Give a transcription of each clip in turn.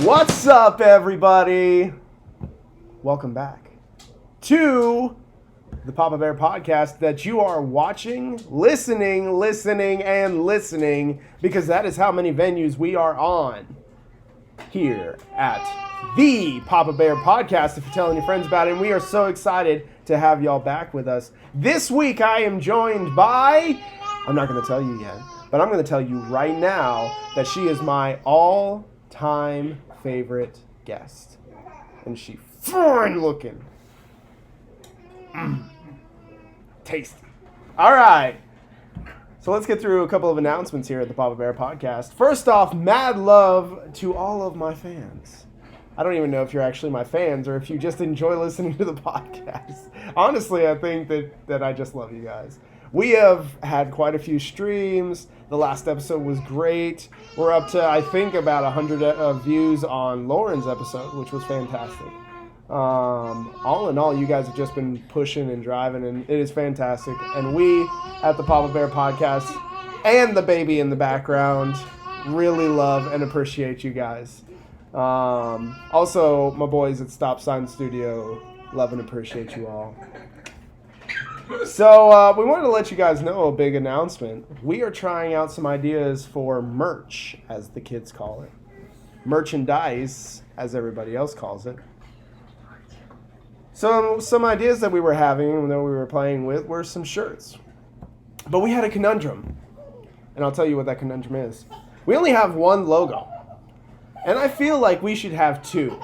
What's up, everybody? Welcome back to the Papa Bear podcast that you are watching, listening, and listening, because that is how many venues we are on here at the Papa Bear podcast, if you're telling your friends about it. And we are so excited to have y'all back with us. This week I am joined by, I'm not going to tell you yet, but I'm going to tell you right now that she is my all-time favorite guest. And she fine looking. Tasty. All right. So let's get through a couple of announcements here at the Papa Bear podcast. First off, mad love to all of my fans. I don't even know if you're actually my fans or if you just enjoy listening to the podcast. Honestly, I think that I just love you guys. We have had quite a few streams. The last episode was great. We're up to, I think, about 100 views on Lauren's episode, which was fantastic. All in all, you guys have just been pushing and driving, and it is fantastic. And we at the Papa Bear podcast and the baby in the background really love and appreciate you guys. Also, my boys at Stop Sign Studio love and appreciate you all. So we wanted to let you guys know a big announcement. We are trying out some ideas for merch, as the kids call it. Merchandise, as everybody else calls it. So some ideas that we were having, that we were playing with, were some shirts. But we had a conundrum. And I'll tell you what that conundrum is. We only have one logo. And I feel like we should have two.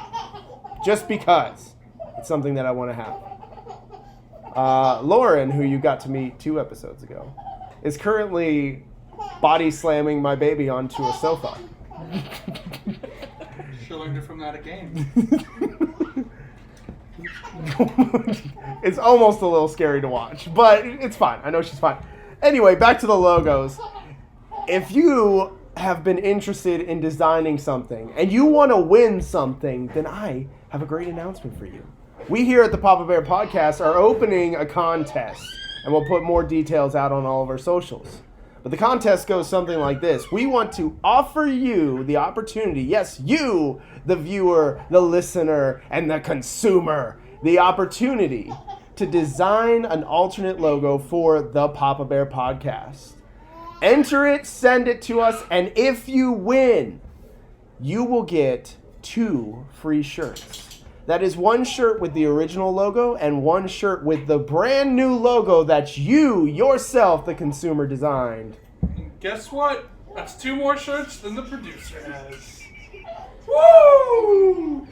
Just because it's something that I want to have. Lauren, who you got to meet 2 episodes ago, is currently body slamming my baby onto a sofa. She learned it from that game. It's almost a little scary to watch, but it's fine. I know she's fine. Anyway, back to the logos. If you have been interested in designing something and you want to win something, then I have a great announcement for you. We here at the Papa Bear podcast are opening a contest, and we'll put more details out on all of our socials. But the contest goes something like this. We want to offer you the opportunity, yes, you, the viewer, the listener, and the consumer, the opportunity to design an alternate logo for the Papa Bear podcast. Enter it, send it to us, and if you win, you will get 2 free shirts. That is 1 shirt with the original logo and 1 shirt with the brand new logo that you, yourself, the consumer, designed. And guess what? That's 2 more shirts than the producer has. Woo!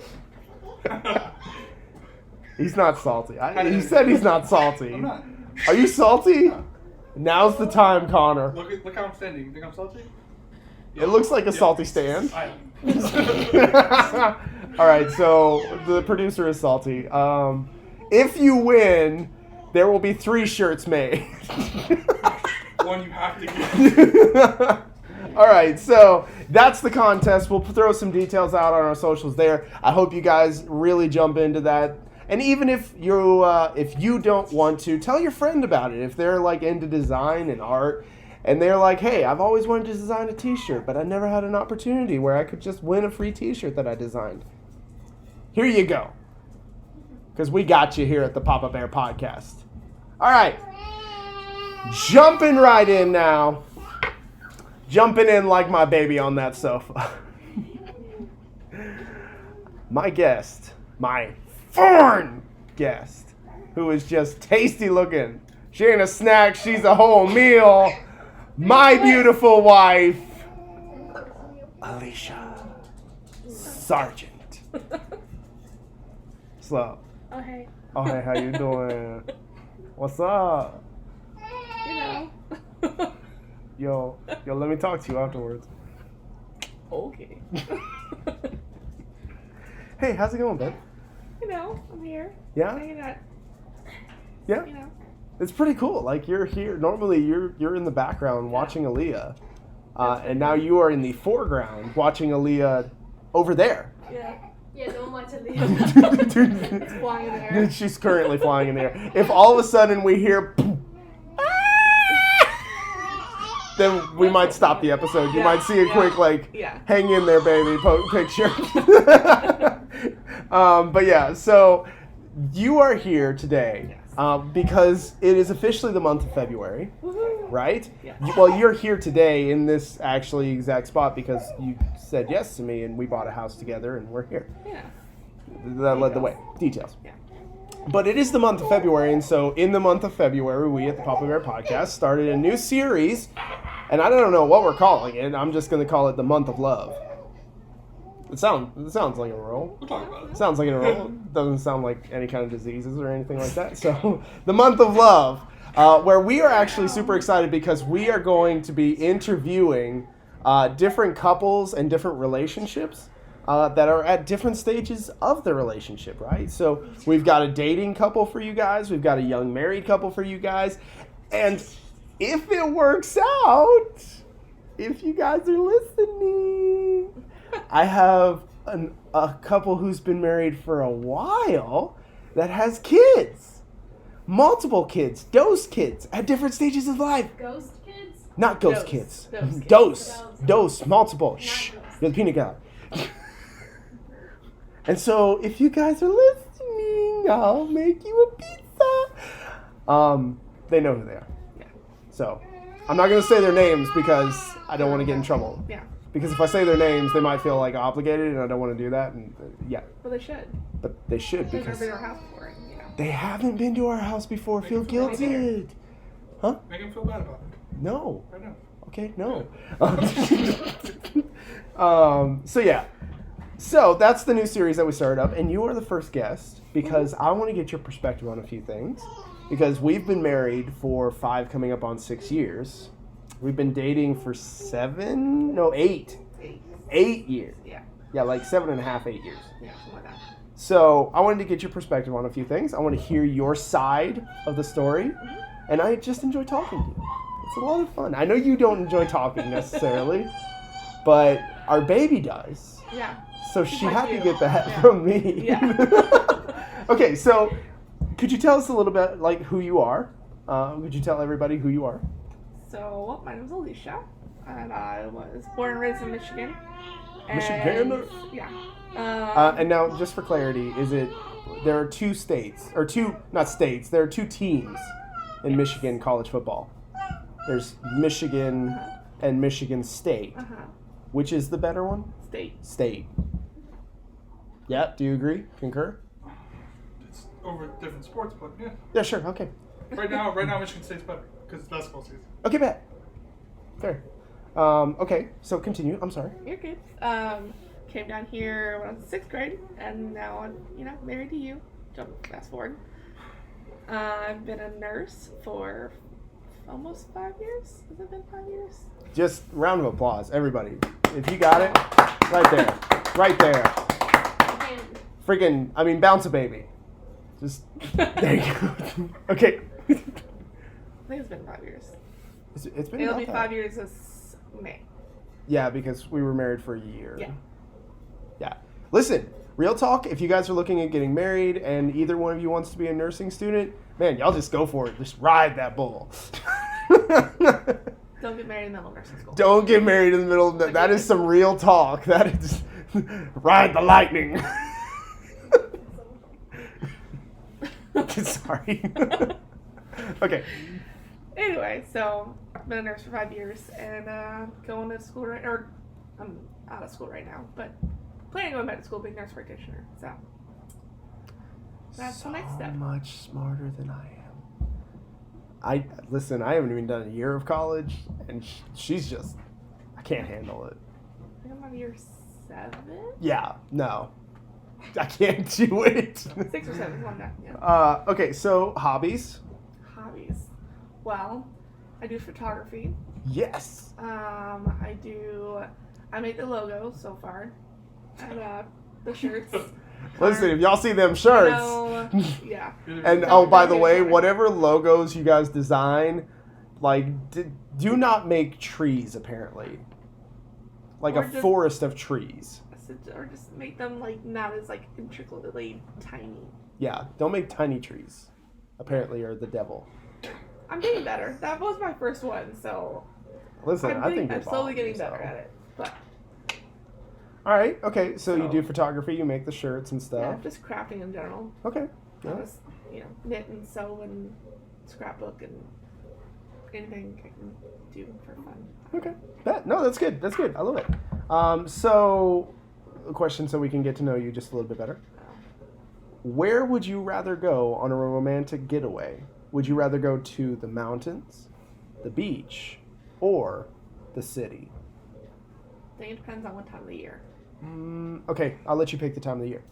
He's not salty. He said he's not salty. I'm not. Are you salty? No. Now's the time, Connor. Look how I'm standing. You think I'm salty? It looks like a salty stand. I am. All right, so the producer is salty. If you win, there will be 3 shirts made. One you have to get. All right, so that's the contest. We'll throw some details out on our socials there. I hope you guys really jump into that. And even if you don't want to, tell your friend about it. If they're like into design and art, and they're like, hey, I've always wanted to design a t-shirt, but I never had an opportunity where I could just win a free t-shirt that I designed. Here you go. Because we got you here at the Papa Bear podcast. All right. Jumping right in now. Jumping in like my baby on that sofa. My guest, my foreign guest, who is just tasty looking. She ain't a snack, she's a whole meal. My beautiful wife, Alicia Sargent. Slow. Oh, hey. Oh, hey, how you doing? What's up? You know. Yo, let me talk to you afterwards. Okay. Hey, how's it going, babe? You know, I'm here. Yeah? Hanging out. Yeah? You know. It's pretty cool. Like, you're here. Normally, you're in the background watching Aaliyah. And now you are in the foreground watching Aaliyah over there. Yeah. Yeah, don't watch it. It's flying in the air. She's currently flying in the air. If all of a sudden we hear... then we might stop the episode. You might see a quick Yeah. hang in there, baby, picture. But yeah, so you are here today because it is officially the month of February, Woohoo. right? Yeah. Well, you're here today in this actually exact spot because you said yes to me and we bought a house together and we're here. Yeah. That led the way. Details. Yeah. But it is the month of February, and so in the month of February, we at the Papa Bear Podcast started a new series, and I don't know what we're calling it. I'm just going to call it the Month of Love. It sounds like a roll. We'll talk about it. Sounds like a roll. Doesn't sound like any kind of diseases or anything like that. So the Month of Love, where we are actually super excited because we are going to be interviewing different couples and different relationships. That are at different stages of the relationship, right? So we've got a dating couple for you guys. We've got a young married couple for you guys. And if it works out, if you guys are listening, I have a couple who's been married for a while that has kids. Multiple kids. Dose kids at different stages of life. Ghost kids? Not ghost Dose. kids. Dose kids. Dose. Multiple. Shh. ghost. You're the peanut gallery. And so, if you guys are listening, I'll make you a pizza. They know who they are. Yeah. So, I'm not going to say their names because I don't want to get in trouble. Yeah. Because if I say their names, they might feel like obligated, and I don't want to do that. And yeah, Well, they should. but they should They've because never been to our house before, you know. they haven't been to our house before. Feel guilty. Huh? Make him feel bad about it. No. Right now. Okay, no. So yeah. So that's the new series that we started up, and you are the first guest because I want to get your perspective on a few things. Because we've been married for 5, coming up on 6 years. We've been dating for 8. 8 years. Yeah. Yeah, like 7.5, 8 years. Yeah, something like that. So I wanted to get your perspective on a few things. I want to hear your side of the story, and I just enjoy talking to you. It's a lot of fun. I know you don't enjoy talking necessarily, but our baby does. Yeah. So she Like had to you. get that Yeah. from me. Yeah. Okay, so could you tell us a little bit like who you are? Would you tell everybody who you are? So, my name is Alicia, and I was born and raised in Michigan. Michigan? Yeah. And now, just for clarity, there are 2 states, or there are 2 teams in Michigan college football. There's Michigan and Michigan State. Which is the better one? State. Yeah, do you agree? Concur? It's over different sports, but yeah. Yeah, sure, okay. Right now, Michigan State's better because it's basketball season. Okay, bet. Fair. Okay, so continue. I'm sorry. You're good. Came down here when I was in 6th grade, and now I'm, married to you. Fast forward. I've been a nurse for almost 5 years. Has it been 5 years? Just round of applause, everybody. If you got it, right there. Right there. Freaking, bounce a baby. Just, there you go. Okay. I think it's been 5 years. It's been It'll about be that. 5 years this May. Yeah, because we were married for a year. Yeah. Yeah. Listen, real talk, if you guys are looking at getting married and either one of you wants to be a nursing student, man, y'all just go for it. Just ride that bull. Don't get married in the middle of nursing school. Don't get married in the middle of that is some real talk. That is ride the lightning. Sorry. Okay. Anyway, so I've been a nurse for 5 years and going to school I'm out of school right now, but planning on going back to school, being a nurse practitioner. So that's the next step. So much smarter than I am. Listen, I haven't even done a year of college, and she's just, I can't handle it. I think I'm on year 7. Yeah, no. I can't do it. 6 or 7 is one done. Yeah. Okay, so hobbies. Hobbies. Well, I do photography. Yes. I make the logo so far. And the shirts. Listen, if y'all see them shirts. Yeah. And oh, by the way, whatever logos you guys design, like, do not make trees, apparently. Like Or a just- forest of trees. Or just make them not as intricately tiny. Yeah, don't make tiny trees. Apparently, are the devil. I'm getting better. That was my first one, so Listen, I think you're I'm slowly balling getting yourself. better at it. But All right. Okay. So you So- do photography. You make the shirts and yeah, stuff. just crafting in general. Okay. I Yeah. just, knit and sew and scrapbook and anything I can do for fun. Okay. No, that's good. That's good. I love it. So, a question so we can get to know you just a little bit better. Where would you rather go on a romantic getaway? Would you rather go to the mountains, the beach, or the city? I think it depends on what time of the year. Okay, I'll let you pick the time of the year.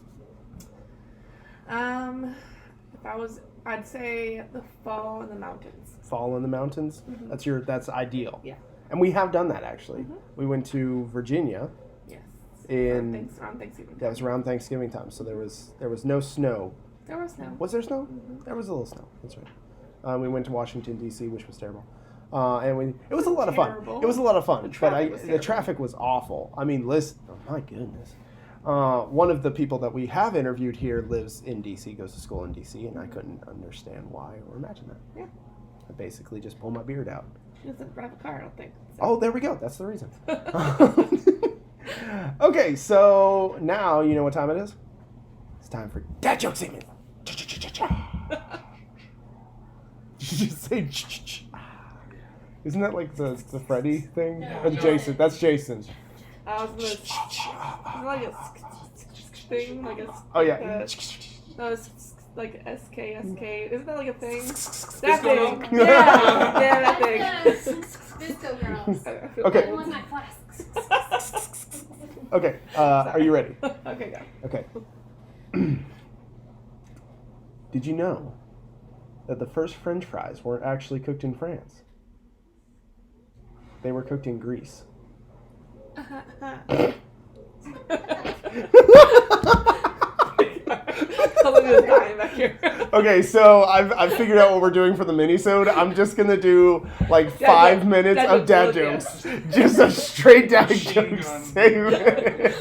I'd say the fall in the mountains. Fall in the mountains. Mhm. That's ideal. Yeah. And we have done that actually. Mhm. We went to Virginia. Yes. In around Thanksgiving. that was around Thanksgiving time, so there was no snow. There was snow. Was there snow? Mhm. There was a little snow. That's right. We went to Washington D.C., which was terrible. And it was a lot of fun. Terrible. It was a lot of fun, The but traffic was the terrible. traffic was awful. I mean, listen, oh my goodness. One of the people that we have interviewed here lives in D.C., goes to school in D.C., and I couldn't understand why or imagine that. Yeah. I basically just pulled my beard out. She doesn't drive a car, I don't think. So. Oh, there we go. That's the reason. Okay, so now you know what time it is? It's time for Dad Joke Segment. Did you just say Isn't that like the Freddy thing? Or the Jason? That's Jason. I was gonna like a thing, like a Oh yeah. no, it's like SKSK. Isn't that like a thing? Disco That thing. Girl? Yeah, that thing. Disco girls. I feel Okay. I want my class. Okay, are you ready? Okay, go. Okay. Did you know that the first French fries weren't actually cooked in France? They were cooked in Greece. Something is dying back here. Okay, so I've figured out what we're doing for the mini-sode. I'm just gonna do like Dad 5 joke. minutes Dad of joke dad bullets, jokes. Just a straight dad Machine joke gun. segment.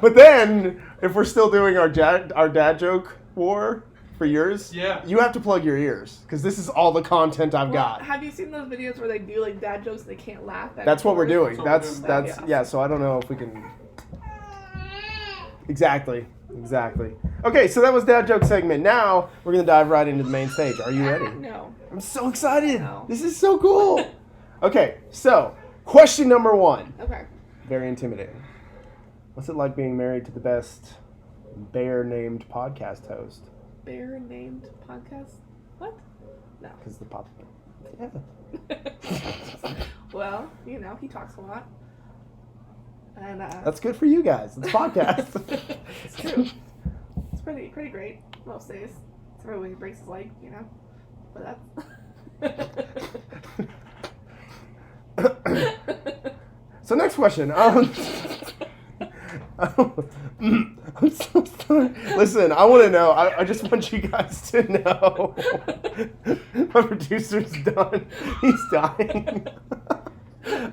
But then, if we're still doing our dad joke war for yours, Yeah. you have to plug your ears because this is all the content I've Well, got. have you seen those videos where they do like dad jokes and they can't laugh? That's what we're doing. That's what we're doing. That's yeah. So I don't know if we can. Exactly. Okay, so that was dad joke segment. Now we're gonna dive right into the main stage. Are you ready? No. I'm so excited. No. This is so cool. Okay, so question number 1. Okay. Very intimidating. What's it like being married to the best bear-named podcast host? Bear named podcast? What? No. Because the pop. Yeah. Well, he talks a lot. And That's good for you guys. It's podcast. it's true. It's pretty great most days. It's when he breaks his leg, But that's. So next question. I'm so sorry. Listen, I want to know. I just want you guys to know. My producer's done. He's dying.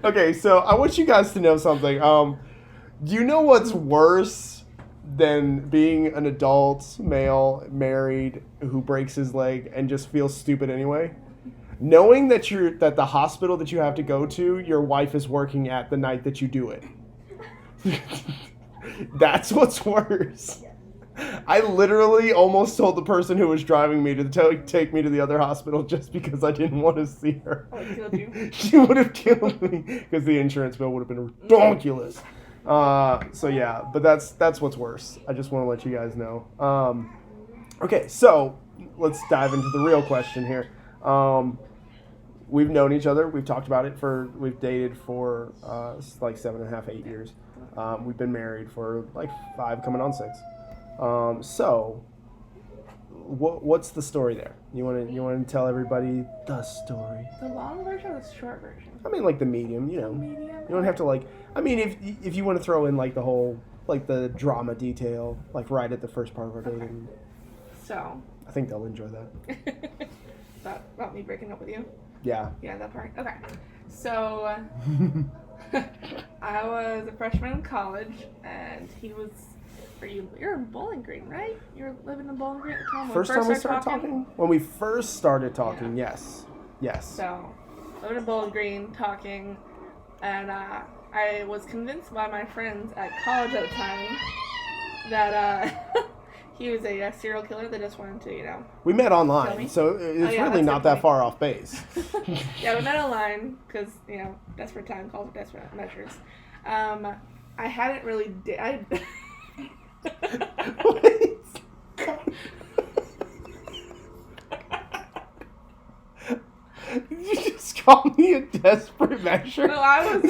Okay, so I want you guys to know something. Do you know what's worse than being an adult male married who breaks his leg and just feels stupid anyway? Knowing that the hospital that you have to go to, your wife is working at the night that you do it. That's what's worse. I literally almost told the person who was driving me to take me to the other hospital just because I didn't want to see her. Oh, it killed you? She would have killed me because the insurance bill would have been ridiculous. So yeah, but that's what's worse. I just want to let you guys know. Okay, so let's dive into the real question here. We've known each other. We've talked about it we've dated for like 7.5, 8 years. We've been married for like 5, coming on 6. So what's the story there? You want to tell everybody the story? The long version or the short version? I mean, like the medium. Medium. You don't have to like. I mean, if you want to throw in like the whole like the drama detail, like right at the first part of our dating, So. I think they'll enjoy that. About me breaking up with you? Yeah. Yeah, that part. Okay. So, I was a freshman in college, and he was. You're in Bowling Green, right? You were living in Bowling Green at the time. First time we started talking? When we first started talking, Yeah. yes. So, living in Bowling Green, talking, and I was convinced by my friends at college at the time that he was a serial killer that just wanted to, We met Tell online, me. so it's Oh, yeah, really that's not a good that point. far off base. Yeah, we met online because, desperate time calls for desperate measures. I hadn't really... Did you just call me a desperate measure? No, I was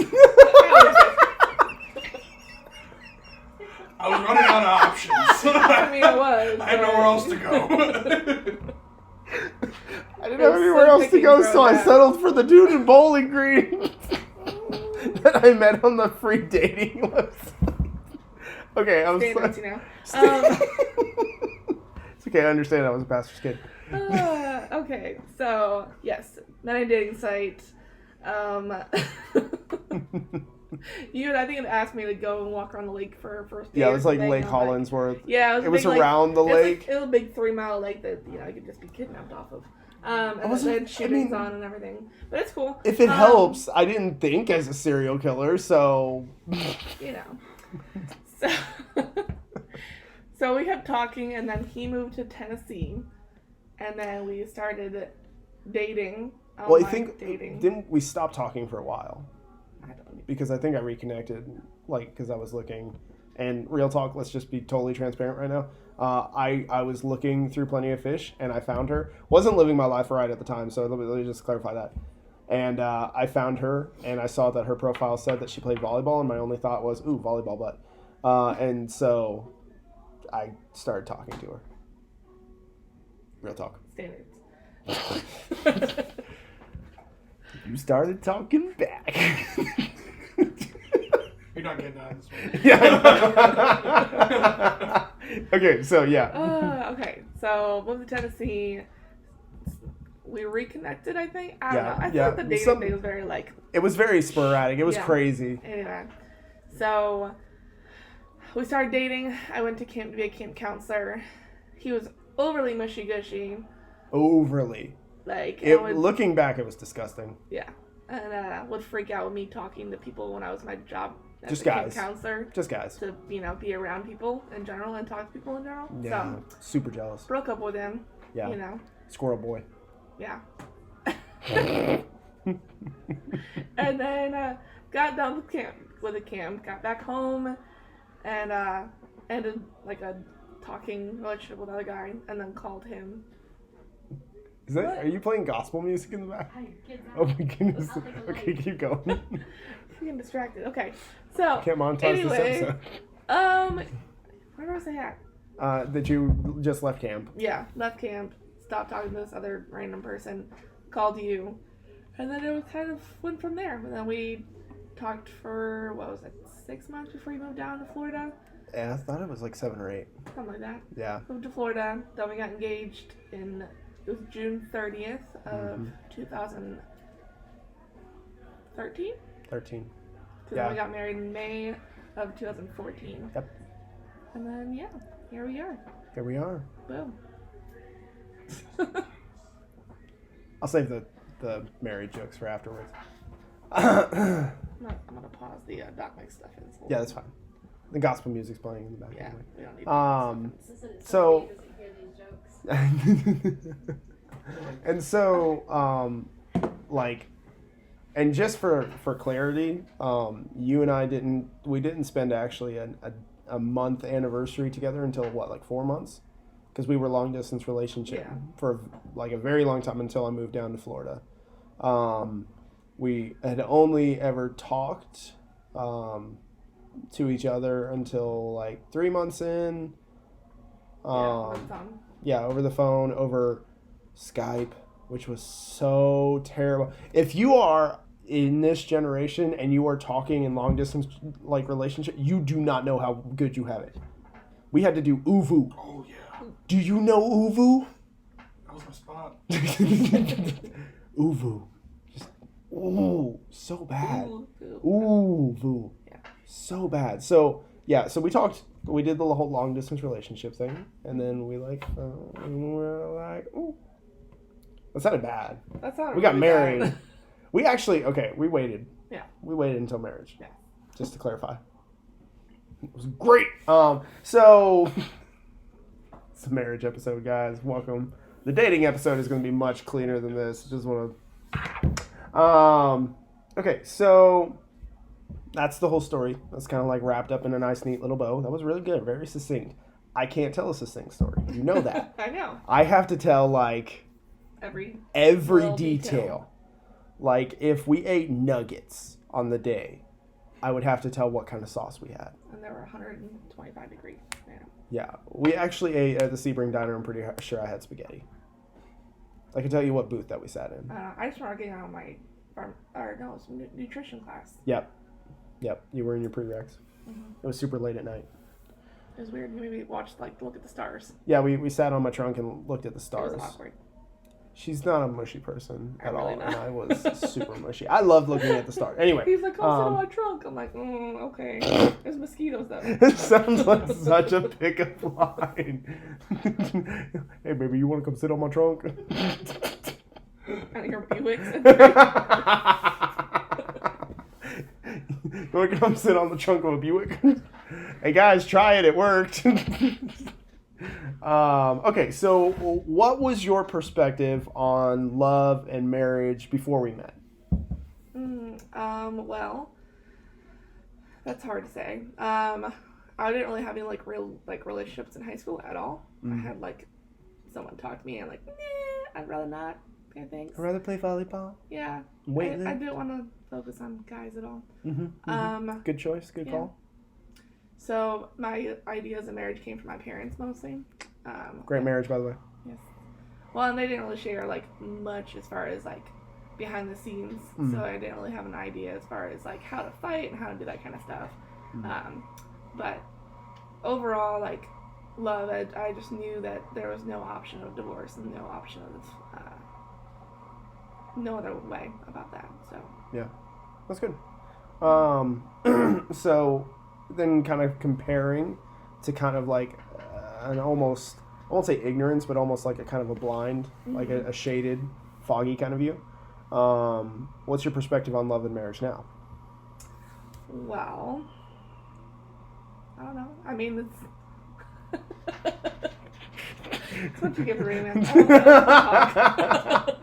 I was running out of options. I mean, it was. I had nowhere else to go. I didn't It have was anywhere slim else to pickings go, for so I that. settled for the dude in Bowling Green that I met on the free dating website. Okay, I'm Standards, sorry. It's okay, I understand I was a pastor's kid. Okay, so yes, met a dating site. You had, I think, had asked me to go and walk around the lake for our first day. Yeah, it or was like something. Lake I'm like- Hollinsworth. Yeah, It was a big, around the it was like- lake. It was a big 3-mile lake that I could just be kidnapped off of. And wasn't- they had shootings I mean, on and everything, but it's cool. If it helps, I didn't think as a serial killer, so... So, so we kept talking, and then he moved to Tennessee, and then we started dating. Well, I online think, dating. didn't we stop talking for a while? I don't Because I think I reconnected, because I was looking. And real talk, let's just be totally transparent right now. I was looking through Plenty of Fish, and I found her. Wasn't living my life right at the time, so let me just clarify that. And I found her, and I saw that her profile said that she played volleyball, and my only thought was, ooh, volleyball butt. And so I started talking to her. Real talk. Standards. You started talking back. You're not getting out of this one. Yeah. Okay, so yeah. Okay, so moved to Tennessee. We reconnected, I think. I don't Yeah, know. I yeah. feel like the dating Some- thing was very It was very sporadic. It was Yeah. crazy. Anyway, so we started dating. I went to camp to be a camp counselor. He was overly mushy gushy. Overly. Like, It, I would, looking back, it was disgusting. yeah. And would freak out with me talking to people when I was my job as Just a camp guys. counselor. Just guys. To, be around people in general and talk to people in general. Yeah. So, Super jealous. broke up with him. Yeah. Squirrel boy. Yeah. And then got done with the camp, got back home, and ended like a talking relationship with another guy, and then called him. Is that? What? Are you playing gospel music in the back? Hi, kids. Oh my goodness. I'll take a Okay, light. keep going. Getting distracted. Okay, so Can't monetize anyway, this episode. where was I at? That you just left camp. Yeah, left camp, stopped talking to this other random person, called you, and then it was kind of went from there. And then we talked for, what was it, 6 months before you moved down to Florida? Yeah, I thought it was like 7 or 8. Something like that. Yeah. Moved to Florida, then we got engaged in, it was June 30th of 2013? 13. So Yeah. then we got married in May of 2014. Yep. And then, yeah, here we are. Here we are. Boom. I'll save the married jokes for afterwards. I'm gonna pause the Doc Mike stuff. It's a little- Yeah, that's fine. The gospel music's playing in the back. Yeah, Anyway. we don't need Listen, it's So- so funny he doesn't hear these jokes. And so, like, and just for clarity, you and I didn't spend actually a month anniversary together until what, like 4 months? Because we were long distance relationship Yeah. for like a very long time until I moved down to Florida. We had only ever talked to each other until like 3 months in. that's on. Yeah, over the phone, over Skype, which was so terrible. If you are in this generation and you are talking in long distance like relationship, you do not know how good you have it. We had to do Uvu. Oh, yeah. Do you know Uvu? That was my spot. Uvu. Just, ooh, so bad. Ooh. Uvu. Yeah. So bad. So, yeah, so we did the whole long distance relationship thing, and then we were like, ooh. That sounded bad. That's not We got really married. bad. We actually, we waited. Yeah. We waited until marriage. Yeah. Just to clarify. It was great. So it's a marriage episode, guys. Welcome. The dating episode is going to be much cleaner than this. Just want to. Okay, so that's the whole story. That's kind of like wrapped up in a nice, neat little bow. That was really good. Very succinct. I can't tell a succinct story. You know that. I know. I have to tell like Every every little detail. Like if we ate nuggets on the day, I would have to tell what kind of sauce we had. And there were 125 degrees. Yeah. Yeah, we actually ate at the Sebring Diner. I'm pretty sure I had spaghetti. I can tell you what booth that we sat in. I just started getting out of my it's nutrition class. Yep. You were in your prereqs. Mm-hmm. It was super late at night. It was weird. We watched look at the stars. Yeah, we sat on my trunk and looked at the It stars. was awkward. She's not a mushy person at really all, not. and I was super mushy. I loved looking at the stars. Anyway. He's like, come sit on my trunk. I'm like, okay. There's mosquitoes though. It sounds like such a pickup line. Hey, baby, you want to come sit on my trunk? And your Buicks. You want to come sit on the trunk of a Buick? Hey, guys, try it. It worked. Okay, so what was your perspective on love and marriage before we met? Well, that's hard to say. I didn't really have any real relationships in high school at all. I had someone talk to me and nah, I'd rather not. I think. I'd rather play volleyball. Yeah. Weightlifting. I didn't want to focus on guys at all. Good choice. Good call. So my ideas of marriage came from my parents mostly. Great marriage, by the way. Yes. Well, and they didn't really share much as far as behind the scenes, so I didn't really have an idea as far as how to fight and how to do that kind of stuff. But overall, love, I just knew that there was no option of divorce and no option of no other way about that. So yeah, that's good. So then, kind of comparing to kind of an almost, I won't say ignorance, but almost like a kind of a blind, like a shaded, foggy kind of view. What's your perspective on love and marriage now? Well, I don't know. I mean, it's what you get for reading that.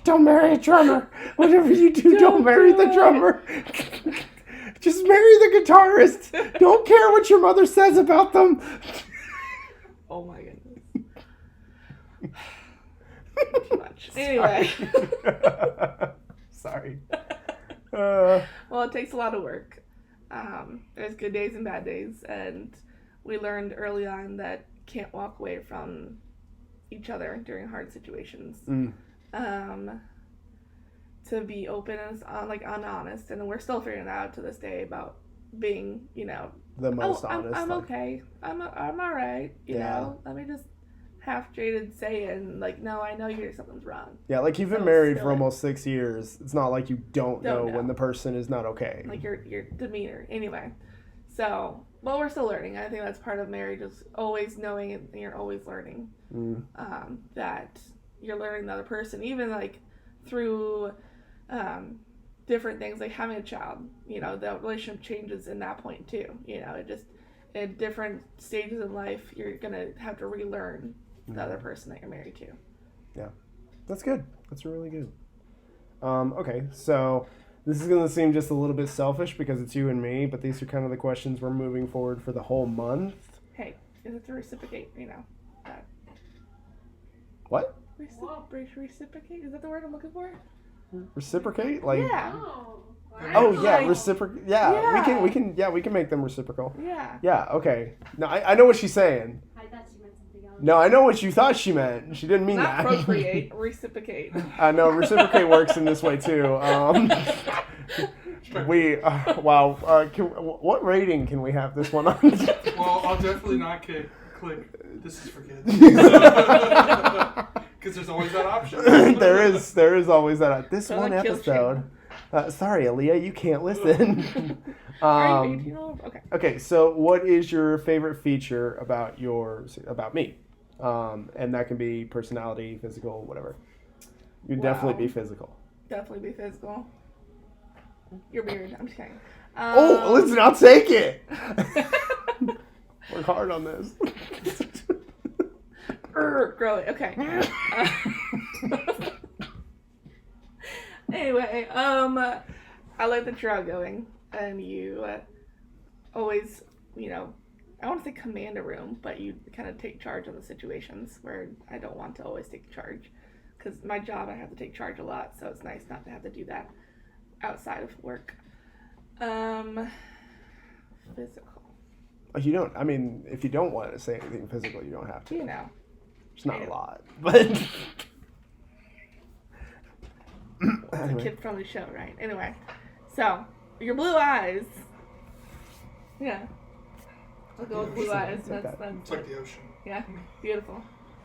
Don't marry a drummer. Whatever you do, don't marry the drummer. Just marry the guitarist. Don't care what your mother says about them. Oh my goodness. Too much. Anyway. Sorry. Well, it takes a lot of work. There's good days and bad days, and we learned early on that can't walk away from each other during hard situations. To be open and honest, and we're still figuring it out to this day about being, the most honest. I'm okay. I'm all right. You know, let me just half jaded say it, and no, I know something's wrong. Yeah, you've been married for almost 6 years. It's not like you don't know when the person is not okay. Your demeanor. Anyway, so we're still learning. I think that's part of marriage, is always knowing, and you're always learning. That you're learning the other person, even through different things, like having a child. The relationship changes in that point too. It just, at different stages in life, you're gonna have to relearn the other person that you're married to. Yeah, that's good. That's really good. Okay, so this is gonna seem just a little bit selfish because it's you and me, but these are kind of the questions we're moving forward for the whole month. Hey, you have to reciprocate. That. What? Reciprocate? Is that the word I'm looking for? Reciprocate? Yeah. Oh yeah, reciprocate. Yeah, we can make them reciprocal. Yeah. Yeah. Okay. No, I know what she's saying. I thought she meant something else. No, I know what you thought she meant. She didn't mean Not that. procreate, reciprocate. No, reciprocate works in this way too. What rating can we have this one on? Well, I'll definitely not click. This is for kids. Because there's always that option. there is always that. This So one that kills episode. Sorry, Aaliyah, you can't listen. Are you 18 old? Okay. Okay, so what is your favorite feature about me? And that can be personality, physical, whatever. You'd definitely be physical. definitely be physical. You're weird. I'm just kidding. Oh, listen, I'll take it. Work hard on this. Girly. Okay. Anyway, I like that you're outgoing and you always, I want to say command a room, but you kind of take charge of the situations where I don't want to always take charge. Because my job, I have to take charge a lot, so it's nice not to have to do that outside of work. Physical. You don't, I mean, if you don't want to say anything physical, you don't have to. It's not a lot, but... It's a kid-friendly show, right? Anyway, so, your blue eyes. Yeah. I'll go with blue eyes. That's It's like the ocean. yeah, beautiful.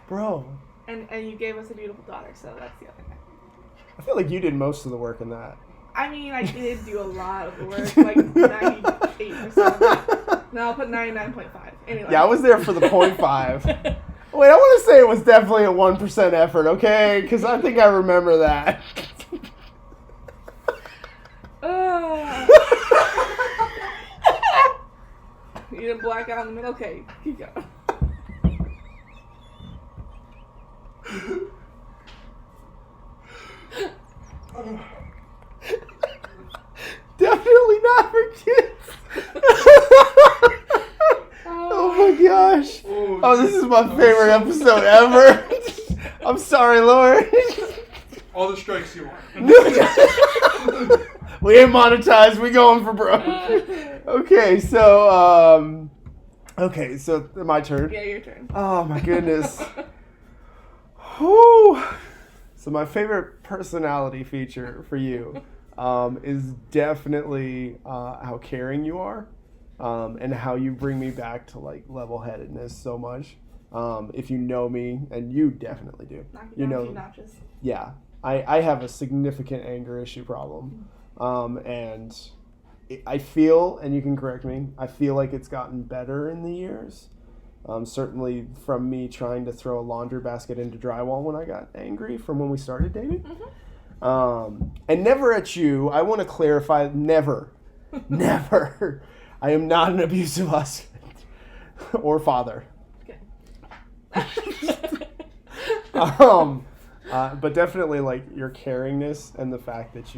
Bro. And you gave us a beautiful daughter, so that's the other thing. I feel like you did most of the work in that. I mean, I did do a lot of the work, like 98%. No, I'll put 99.5. Anyway. Yeah, I was there for the 0.5. Wait, I want to say it was definitely a 1% effort, okay? Because I think I remember that. You didn't black out in the middle? Okay, keep going. Definitely not for kids. Oh my gosh. Oh, this is my favorite episode ever. I'm sorry, Lauren. All the strikes you want. We ain't monetized. We going for broke. Okay, so my turn. Yeah, your turn. Oh my goodness. Whew. So my favorite personality feature for you is definitely how caring you are, and how you bring me back to like level-headedness so much. If you know me, and you definitely do. Knock it down a few notches. Yeah, I have a significant anger issue problem, and I feel, and you can correct me, I feel like it's gotten better in the years. Certainly from me trying to throw a laundry basket into drywall when I got angry from when we started dating. Mm-hmm. And never at you. I want to clarify, never. Never. I am not an abusive husband or father. Okay. But definitely like your caringness and the fact that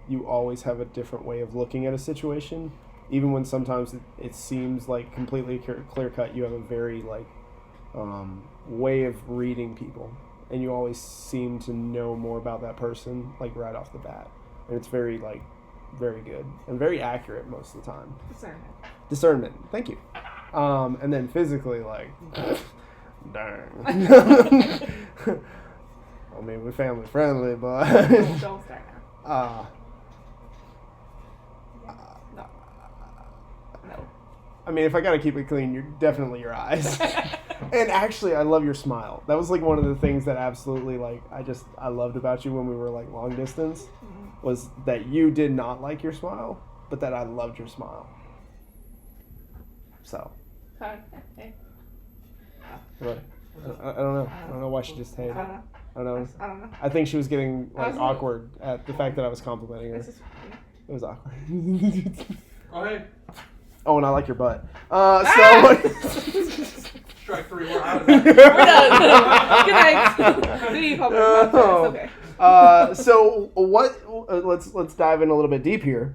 you always have a different way of looking at a situation. Even when sometimes it seems like completely clear cut, you have a very like way of reading people, and you always seem to know more about that person like right off the bat, and it's very like very good and very accurate most of the time. Discernment. Thank you. And then physically, like, dang. I mean, we're family friendly, but Don't start now. No. I mean, if I gotta keep it clean, you're definitely your eyes. And actually, I love your smile. That was like one of the things that absolutely like I loved about you when we were like long distance, was that you did not like your smile, but that I loved your smile. So. Okay. What? I don't know. I don't know why she just hated. I I don't know. don't know. I think she was getting like was- awkward at the fact that I was complimenting her. This is, It was awkward. Oh, hey. Oh, and I like your butt. Strike 3, we're out of we're there. done. Good night. See public podcast. Okay. So what? Let's dive in a little bit deep here.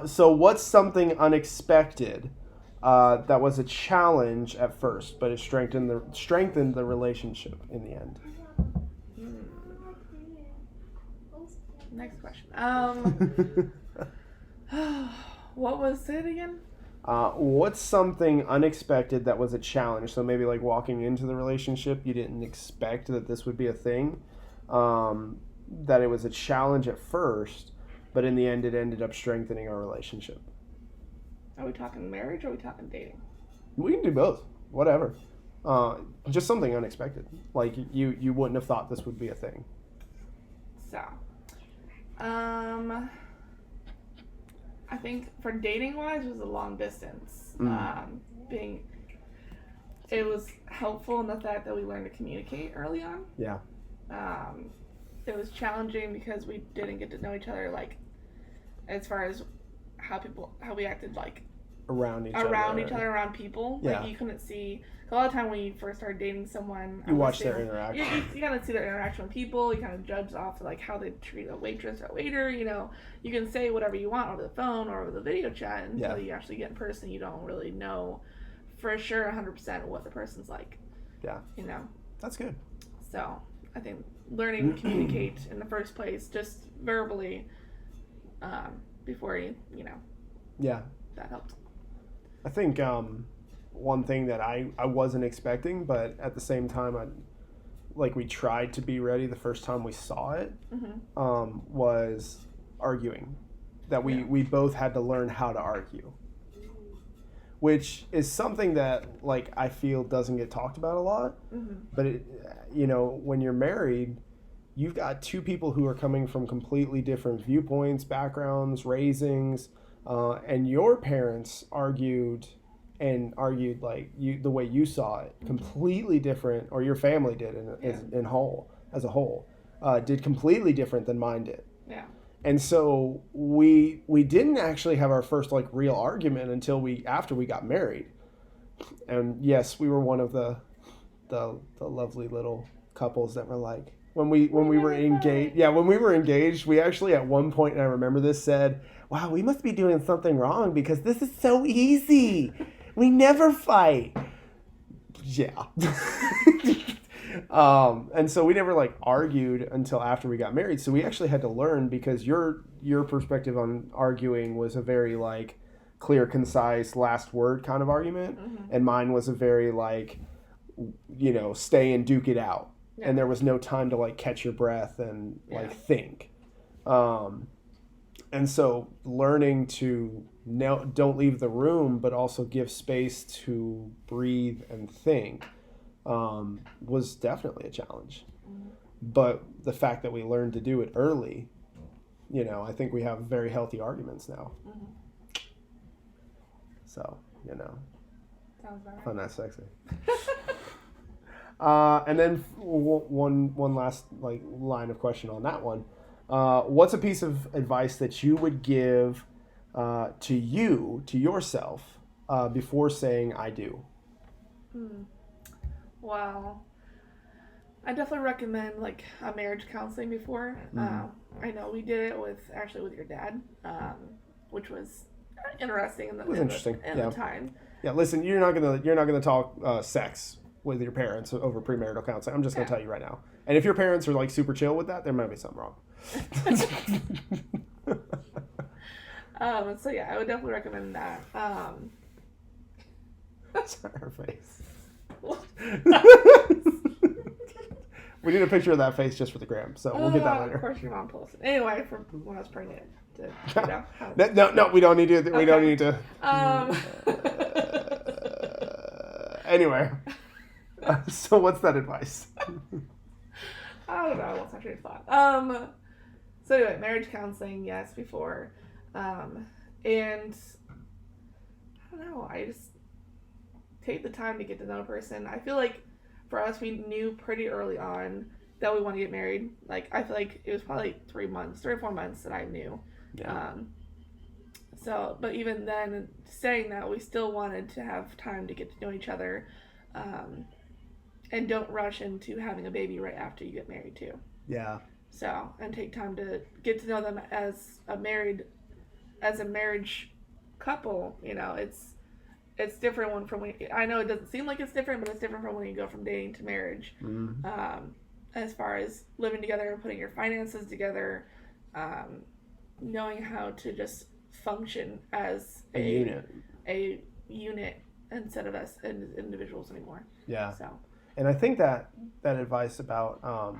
So what's something unexpected that was a challenge at first, but it strengthened the relationship in the end? Next question. What was it again? What's something unexpected that was a challenge? So maybe like walking into the relationship, you didn't expect that this would be a thing. That it was a challenge at first, but in the end, it ended up strengthening our relationship. Are we talking marriage or are we talking dating? We can do both. Whatever. Just something unexpected. Like you wouldn't have thought this would be a thing. So, I think for dating wise, it was a long distance. It was helpful in the fact that we learned to communicate early on. Yeah. it was challenging because we didn't get to know each other, like, as far as how we acted, like, around each other, around people. Yeah. Like, you couldn't see, a lot of time when you first started dating someone, You watch their interaction. You kind of see their interaction with people. You kind of judge off of, like, how they treat a waitress or a waiter. You know, you can say whatever you want over the phone or over the video chat until you actually get in person. You don't really know for sure 100% what the person's like. Yeah. You know. That's good. So I think learning to communicate in the first place, just verbally, before you know. Yeah. That helped. I think one thing that I wasn't expecting, but at the same time, we tried to be ready the first time we saw it, was arguing. That we both had to learn how to argue. Which is something that, like, I feel doesn't get talked about a lot. But, when you're married, you've got two people who are coming from completely different viewpoints, backgrounds, raisings, and your parents argued like the way you saw it, completely different, or your family did as a whole, did completely different than mine did. Yeah. And so we didn't actually have our first, like, real argument until after we got married. And yes, we were one of the lovely little couples that were like, when we were engaged. Yeah, when we were engaged, we actually at one point, and I remember this, said, "Wow, we must be doing something wrong because this is so easy. We never fight." Yeah. And so we never, like, argued until after we got married. So we actually had to learn, because your perspective on arguing was a very, like, clear, concise, last word kind of argument. And mine was a very, like, stay and duke it out. Yeah. And there was no time to, like, catch your breath and like think. And so learning to don't leave the room, but also give space to breathe and think, was definitely a challenge. But the fact that we learned to do it early, I think we have very healthy arguments now. So, Sounds right. find that sexy. And then one last, like, line of question on that one. What's a piece of advice that you would give to yourself, before saying "I do"? Wow. I definitely recommend, like, a marriage counseling before. I know we did it with your dad, which was interesting in the time. Yeah, listen, you're not gonna talk sex with your parents over premarital counseling. I'm just gonna tell you right now. And if your parents are, like, super chill with that, there might be something wrong. So yeah, I would definitely recommend that. Sorry, her face. We need a picture of that face just for the gram, so we'll get that later. Of course, your mom posted. Anyway, from when I was pregnant. No, we don't need to. We don't need to. Anyway, so what's that advice? I don't know. What's my train of thought? So anyway, marriage counseling, yes, before, and I don't know. I just take the time to get to know a person. I feel like for us, we knew pretty early on that we want to get married. Like, I feel like it was probably 3 or 4 months that I knew. Yeah. But even then, saying that, we still wanted to have time to get to know each other, and don't rush into having a baby right after you get married too. Yeah. So, and take time to get to know them as a marriage couple. It's different I know it doesn't seem like it's different, but it's different from when you go from dating to marriage. As far as living together, putting your finances together, knowing how to just function as a unit instead of us individuals anymore. Yeah. So. And I think that advice about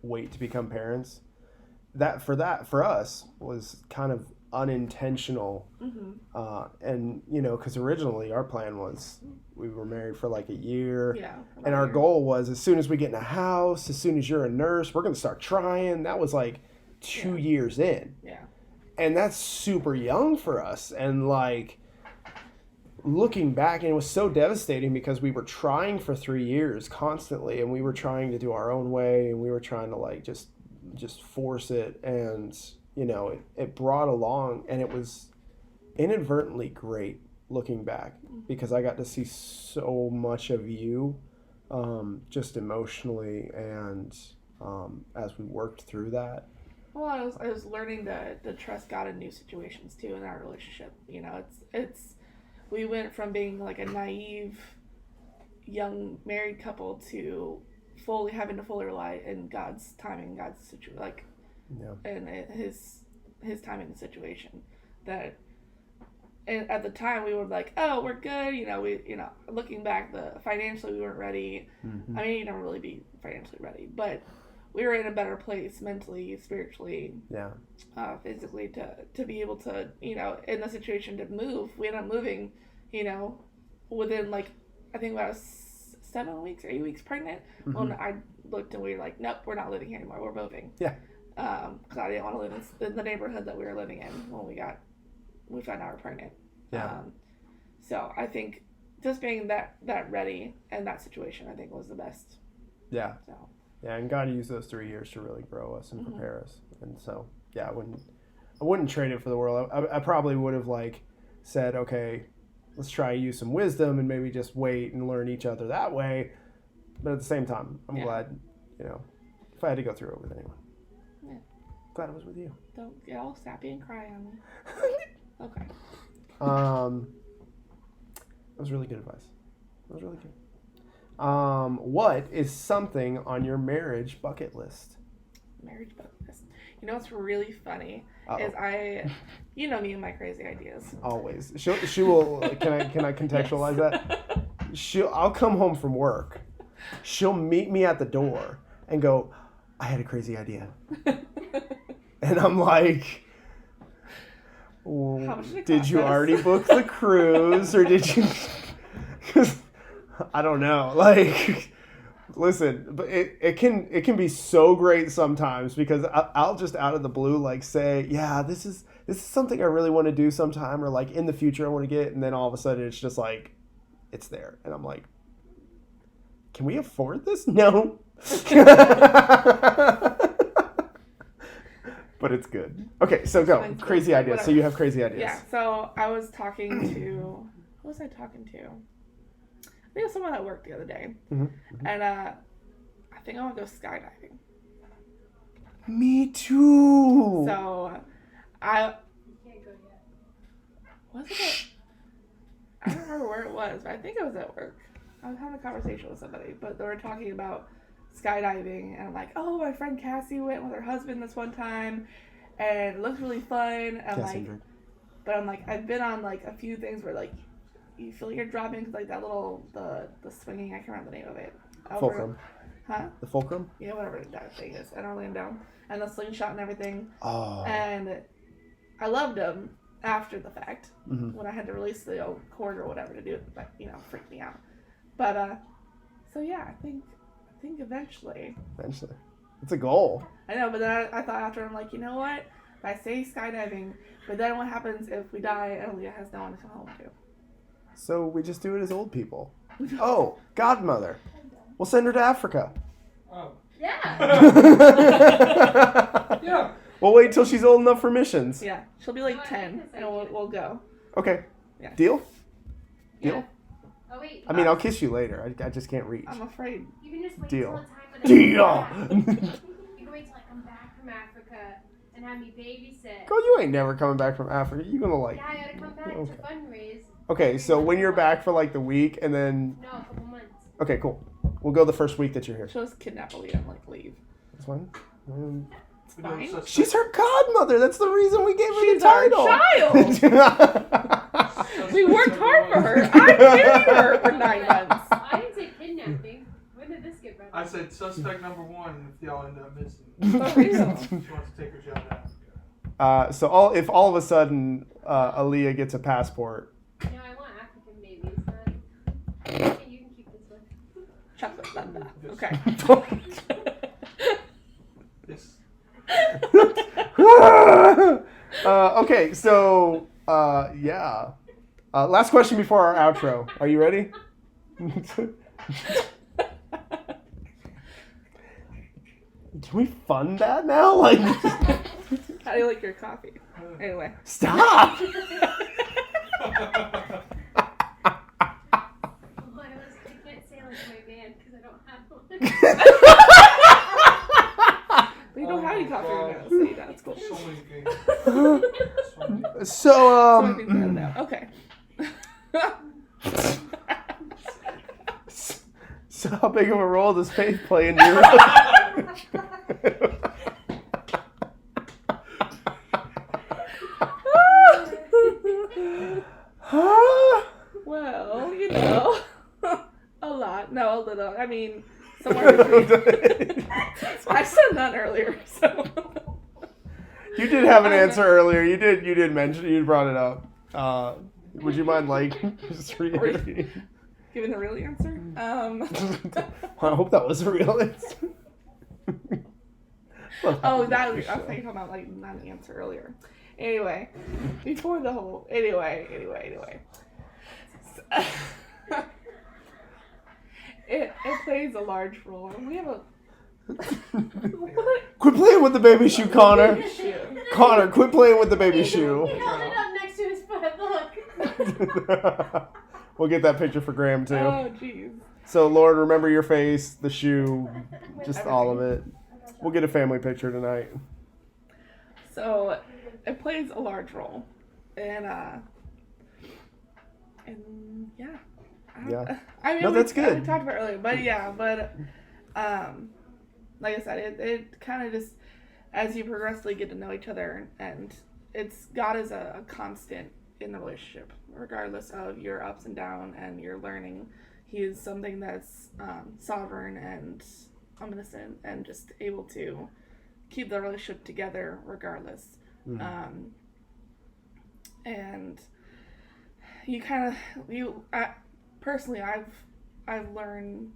wait to become parents, for us was kind of unintentional. And because originally our plan was we were married for like a year, and our goal was, as soon as we get in a house, as soon as you're a nurse, we're going to start trying. That was like 2 years in, and that's super young for us. And like, looking back, and it was so devastating because we were trying for 3 years constantly, and we were trying to do our own way, and we were trying to like just just force it, and it brought along, and it was inadvertently great looking back, because I got to see so much of you, just emotionally, and as we worked through that. Well, I was learning to trust God in new situations too in our relationship. It's we went from being like a naive young married couple to having to fully rely in God's timing, God's situation, and his timing and situation. That, and at the time we were like, oh, we're good. Looking back, financially we weren't ready. Mm-hmm. I mean, you never really be financially ready, but we were in a better place mentally, spiritually, physically to be able to, in the situation to move. We ended up moving, within I think about 7 weeks or 8 weeks pregnant. Mm-hmm. When I looked and we were like, nope, we're not living here anymore. We're moving. Yeah. Because I didn't want to live in the neighborhood that we were living in when we found out we were pregnant. Yeah. So I think just being that ready in that situation, I think was the best. Yeah. So. Yeah, and God used those 3 years to really grow us and prepare us. And so, yeah, I wouldn't trade it for the world. I probably would have said, okay, let's try to use some wisdom and maybe just wait and learn each other that way. But at the same time, I'm glad, if I had to go through it with anyone. Yeah. Glad it was with you. Don't get all sappy and cry on me. Okay. That was really good advice. That was really good. What is something on your marriage bucket list? Marriage bucket list. What's really funny Uh-oh. is me and my crazy ideas. Always. She will. Can I contextualize that? I'll come home from work. She'll meet me at the door and go, I had a crazy idea. And I'm like, how much did you already book the cruise, or did you? Because I don't know. Listen, but it can be so great sometimes, because I'll just out of the blue say, yeah, this is something I really want to do sometime, or in the future I want to get, and then all of a sudden it's just it's there, and I'm like, can we afford this? No. But it's good. Okay, so go. Crazy ideas. So you have crazy ideas. Yeah, so I was talking to... Who was I talking to? I think it was someone at work the other day. Mm-hmm. And I think I want to go skydiving. Me too. So, You can't go yet. Was it I don't remember where it was, but I think it was at work. I was having a conversation with somebody, but they were talking about skydiving, and I'm like, oh, my friend Cassie went with her husband this one time, and it looks really fun. And but I'm like, I've been on a few things where you feel you're dropping, because that little the swinging, I can't remember the name of it. Fulcrum. Huh? The fulcrum? Yeah, whatever that thing is in Orlando, and the slingshot and everything. Oh. And I loved them after the fact, Mm-hmm. when I had to release the cord or whatever to do it, but freaked me out. But so yeah, I think eventually. It's a goal. I know, but then I thought after, I'm like, you know what? If I say skydiving, but then what happens if we die and Aaliyah has no one to come home to? So we just do it as old people. Oh, godmother. We'll send her to Africa. Oh. Yeah. Yeah. We'll wait till she's old enough for missions. Yeah, she'll be 10, and we'll go. Okay. Yeah. Deal? Yeah. Deal? Oh wait. I mean, I'll kiss you later. I just can't reach. I'm afraid. You can just wait Deal. till the time when I Deal! come back. You can wait till I come back from Africa and have me babysit. Girl, you ain't never coming back from Africa. You gonna Yeah, I gotta come back Okay. to fundraise. Okay, so when you're back for the week, and then... No, a couple months. Okay, cool. We'll go the first week that you're here. She'll just kidnap Aaliyah and leave. That's fine. It's fine. She's her godmother. That's the reason we gave her She's the title. our child. We worked hard for her. I carried her for 9 months. I didn't say kidnapping. When did this get ready? I said suspect number 1 if y'all end up missing. For real. She wants to take her child to Africa. So if all of a sudden Aaliyah gets a passport. No, I want African babies. Not... You can keep this one. Chocolate thunder. Okay. This. Okay, so yeah. Last question before our outro. Are you ready? Can we fund that now? Like, How do you like your coffee? Anyway. stop. I can't say like my man because I don't have one. But you don't have any coffee right now, so that's cool. So many things. So, So I think that now. Okay. So how big of a role does faith play in your relationship? Well, a lot. No, a little. I mean, somewhere between. I said none earlier, so. You did have an answer earlier. You did mention, you brought it up. Would you mind, like, just reiterating? Giving the real answer? I hope that was a real answer. Oh, that was talking about, like, not an answer earlier. Anyway, before the whole. Anyway. It plays a large role. And we have a. Quit playing with the baby shoe, Connor. Baby shoe. Connor, quit playing with the baby shoe. He held it up next to his foot. Look. We'll get that picture for Graham, too. Oh, jeez. So, Lord, remember your face, the shoe, just all of it. We'll get a family picture tonight. So, it plays a large role. And yeah. Yeah. I mean, No, that's good. We talked about it earlier, but yeah, like I said, it kind of just, as you progressively get to know each other, and God is a constant in the relationship, regardless of your ups and downs and your learning. He is something that's sovereign and omniscient and just able to keep the relationship together regardless. Mm-hmm. And you kind of, personally, I've learned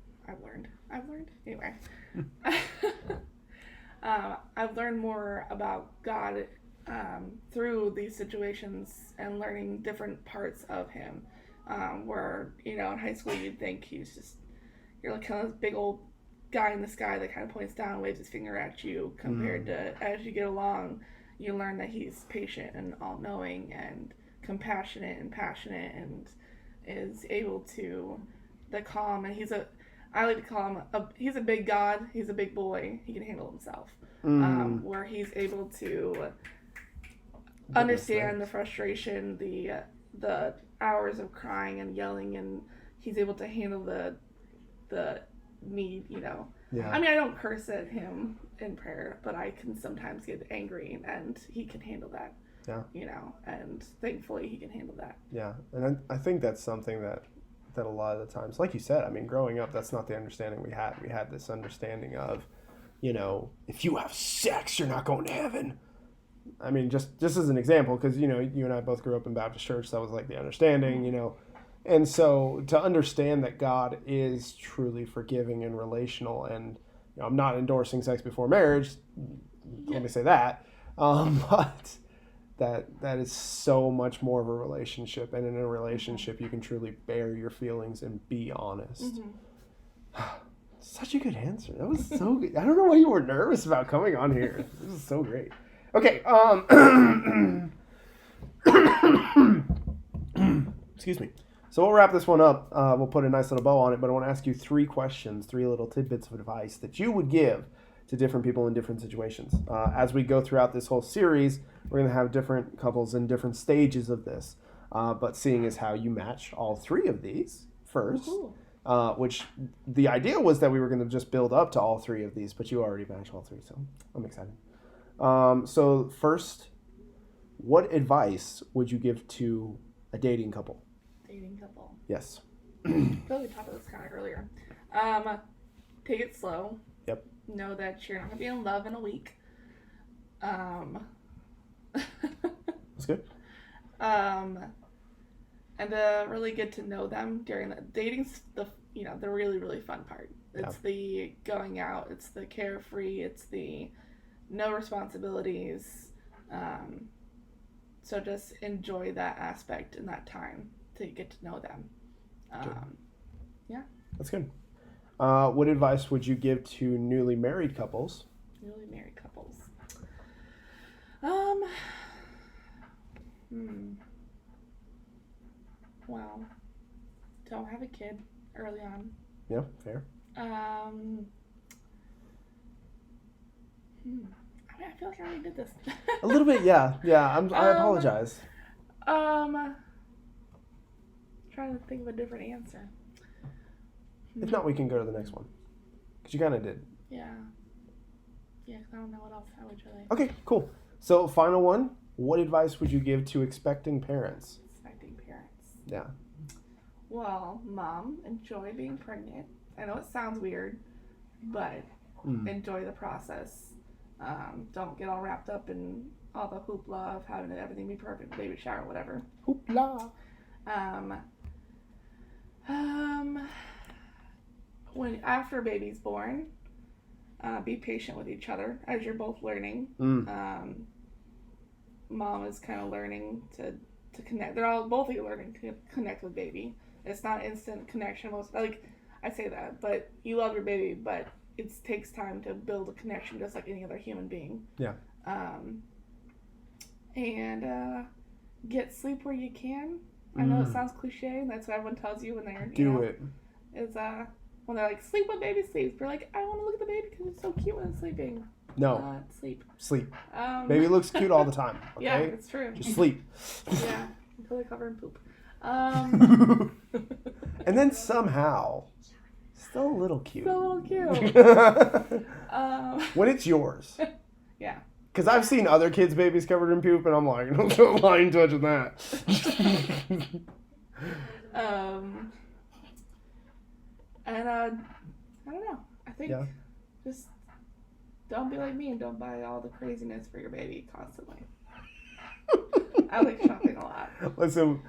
anyway. I've learned more about God through these situations and learning different parts of Him. Where, in high school you'd think you're like kind of this big old guy in the sky that kind of points down and waves his finger at you, compared to as you get along, you learn that He's patient and all-knowing and compassionate and passionate and is able to the calm, and I like to call him he's a big God, he's a big boy, he can handle himself. Where he's able to understand the frustration, the hours of crying and yelling, and he's able to handle the need, Yeah. I mean, I don't curse at him in prayer, but I can sometimes get angry, and he can handle that. Yeah. And thankfully he can handle that. Yeah, and I think that's something that a lot of the times, like you said, I mean, growing up, that's not the understanding we had. We had this understanding of, if you have sex, you're not going to heaven. I mean, just as an example, because, you and I both grew up in Baptist church, that was like the understanding, And so to understand that God is truly forgiving and relational, and I'm not endorsing sex before marriage, let me say that, but that is so much more of a relationship, and in a relationship you can truly bear your feelings and be honest. Mm-hmm. Such a good answer. That was so good. I don't know why you were nervous about coming on here. This is so great. Okay, excuse me. So we'll wrap this one up. We'll put a nice little bow on it, but I want to ask you 3 questions, 3 little tidbits of advice that you would give to different people in different situations. As we go throughout this whole series, we're going to have different couples in different stages of this. But seeing as how you match all 3 of these first, which the idea was that we were going to just build up to all 3 of these, but you already matched all 3, so I'm excited. So first, what advice would you give to a dating couple? Dating couple. Yes. I feel like we talked about this kind of earlier. Take it slow. Yep. Know that you're not going to be in love in a week. That's good. And to really get to know them during the dating's the really, really fun part. It's the going out, it's the carefree, it's the no responsibilities. So just enjoy that aspect in that time to get to know them. Yeah. That's good. What advice would you give to newly married couples newly married couples. Well, don't have a kid early on. Yeah, fair. I feel like I already did this. A little bit, yeah. I apologize. Trying to think of a different answer. If not, we can go to the next one. Because you kind of did. Yeah. Yeah, 'cause I don't know what else I would really. Okay, cool. So, final one. What advice would you give to expecting parents? Expecting parents. Yeah. Well, Mom, enjoy being pregnant. I know it sounds weird, but enjoy the process. Don't get all wrapped up in all the hoopla of having everything be perfect, baby shower, whatever. Hoopla. When after a baby's born, be patient with each other as you're both learning. Mom is kind of learning to connect. They're all both of you learning to connect with baby. It's not instant connection. Like I say that, but you love your baby, but it takes time to build a connection, just like any other human being. Yeah. And get sleep where you can. I know it sounds cliche, and that's what everyone tells you when they're Do it. Is when they're like, sleep when baby sleeps. We're like, I want to look at the baby because it's so cute when it's sleeping. No. Sleep. Sleep. Baby looks cute all the time. Okay? Yeah, it's true. Just sleep. Yeah, until they cover in poop. And then somehow, still a little cute. Still a little cute. When it's yours. Yeah. Because I've seen other kids' babies covered in poop, and I'm like, don't line touching that. And I don't know. I think just don't be like me and don't buy all the craziness for your baby constantly. I like shopping a lot. Listen,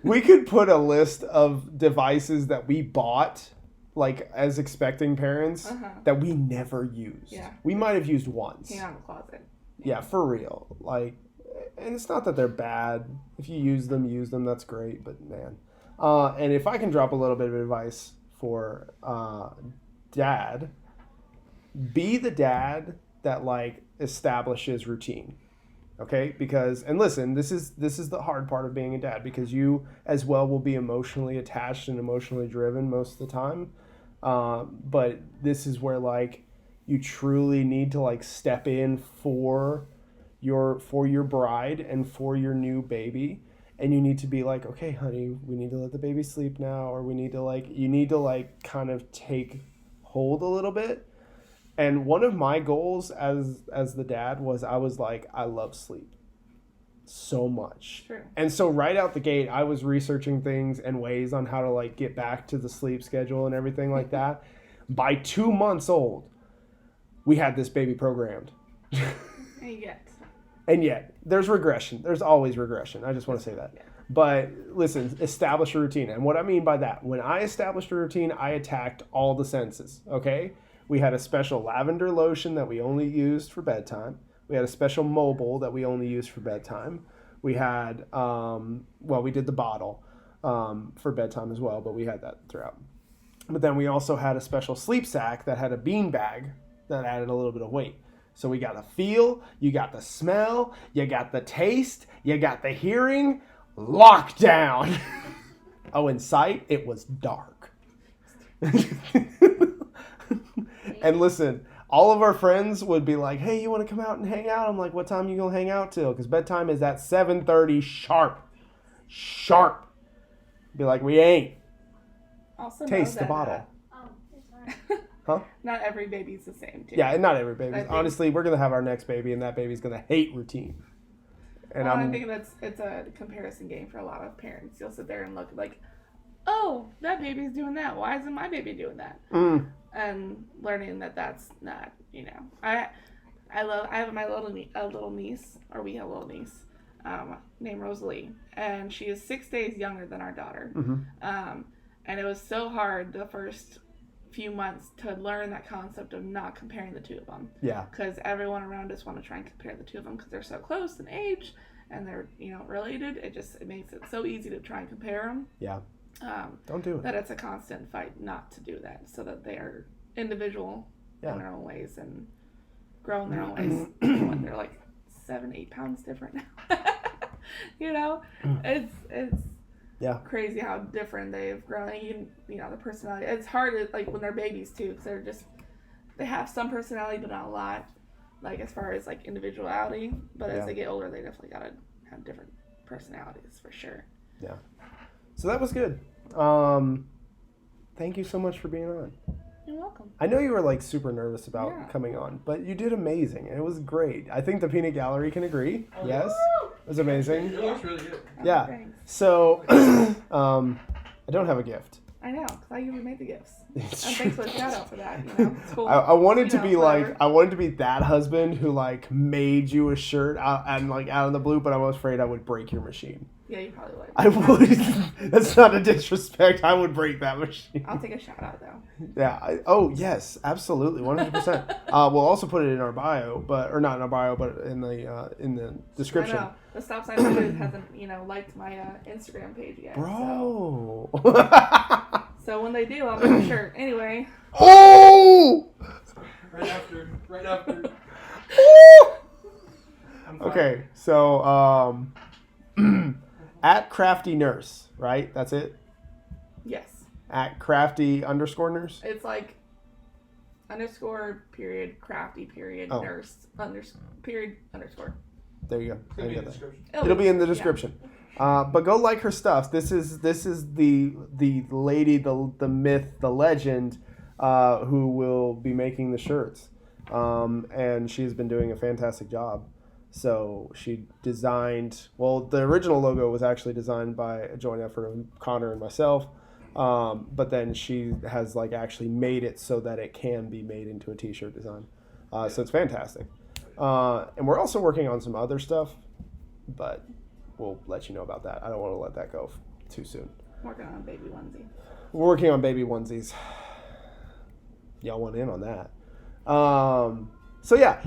we could put a list of devices that we bought, like as expecting parents, that we never used. Yeah. We might have used once. Hang out in the closet. Yeah, for real. Like, and it's not that they're bad. If you use them, that's great. But man, and if I can drop a little bit of advice for dad, be the dad that like establishes routine. Okay, because and listen, this is the hard part of being a dad, because you as well will be emotionally attached and emotionally driven most of the time. But this is where like you truly need to like step in for your bride and for your new baby, and you need to be like, okay, honey, we need to let the baby sleep now, or you need to kind of take hold a little bit. And one of my goals as the dad was, I was like, I love sleep so much. True. And so right out the gate, I was researching things and ways on how to like get back to the sleep schedule and everything like that. By 2 months old, we had this baby programmed. And yet, there's regression. There's always regression. I just want to say that. Yeah. But listen, establish a routine. And what I mean by that, when I established a routine, I attacked all the senses, okay? We had a special lavender lotion that we only used for bedtime. We had a special mobile that we only used for bedtime. We had, we did the bottle for bedtime as well, but we had that throughout. But then we also had a special sleep sack that had a bean bag that added a little bit of weight. So we got the feel, you got the smell, you got the taste, you got the hearing, lockdown. Oh, in sight, it was dark. And listen, all of our friends would be like, hey, you want to come out and hang out? I'm like, what time you going to hang out till? Because bedtime is at 7:30 sharp. Sharp. Be like, we ain't. Also taste the bottle. Huh? Not every baby's the same, too. Yeah, not every baby. Honestly, we're going to have our next baby, and that baby's going to hate routine. And I think it's a comparison game for a lot of parents. You'll sit there and look like, oh, that baby's doing that. Why isn't my baby doing that? And learning that that's not, I have my little niece, or we have a little niece, named Rosalie, and she is 6 days younger than our daughter. And it was so hard the first few months to learn that concept of not comparing the two of them. Yeah. Because everyone around us want to try and compare the two of them because they're so close in age and they're, related. It makes it so easy to try and compare them. Yeah. Don't do it. That it's a constant fight not to do that, so that they are individual Yeah. in their own ways and grow in their own ways. When they're like 7-8 pounds different now. You know, it's Yeah. crazy how different they've grown. And you know, the personality. It's hard like when they're babies too, because they have some personality, but not a lot. Like as far as like individuality, but as they get older, they definitely gotta have different personalities for sure. Yeah. So that was good. Thank you so much for being on. You're welcome. I know you were like super nervous about coming on, but you did amazing. It was great. I think the Peanut Gallery can agree. Yes, it was amazing. It looks really good. Yeah. Thanks. So, I don't have a gift. I know, because I usually make the gifts. And thanks for the shout out for that. You know, it's cool. I wanted to be whatever. like, I wanted to be that husband who like made you a shirt and like out of the blue, but I was afraid I would break your machine. Yeah, you probably would. I would. That's not a disrespect. I would break that machine. I'll take a shout out though. Yeah. Oh yes, absolutely, 100%. We'll also put it in our bio, or not in our bio, but in the description. I know. The Stop Sign Limited hasn't, liked my Instagram page yet. Bro. So when they do, I'll make a shirt. Anyway. Oh. Right after. Oh! I'm fine. Okay, so at Crafty Nurse, right? That's it. Yes. At Crafty _nurse. It's like _ crafty nurse _. There you go. It's gonna be in the description. It'll be in the description. But go like her stuff. This is the lady, the myth, the legend, who will be making the shirts, and she's been doing a fantastic job. So she designed. Well, the original logo was actually designed by a joint effort of Connor and myself, but then she has like actually made it so that it can be made into a T-shirt design. So it's fantastic. And we're also working on some other stuff, but we'll let you know about that. I don't want to let that go too soon. Working on a baby onesie. We're working on baby onesies. Y'all want in on that. So yeah,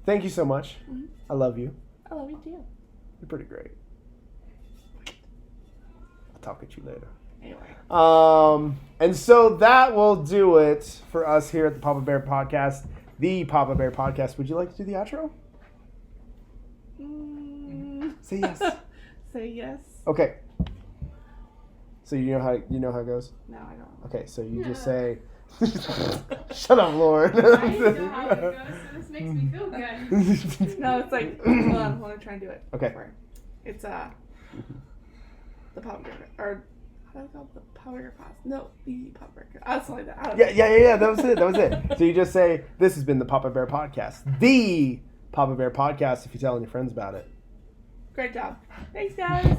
thank you so much. Mm-hmm. I love you. I love you too. You're pretty great. I'll talk at you later. Anyway. And so that will do it for us here at the Papa Bear Podcast. The Papa Bear Podcast. Would you like to do the outro? Say yes. Say yes. Okay. So you know how it goes? No, I don't. Okay, so you just say shut up, Lauren. I know how it goes, so this makes me feel good. No, it's like hold on, let me try and do it. Okay. It's the Papa Bear or how do I call it? The Papa Bear Podcast? No, the Papa Bear. Something like that. I don't know. Yeah. That was it. So you just say this has been the Papa Bear Podcast, the Papa Bear Podcast. If you're telling your friends about it. Great job. Thanks, guys.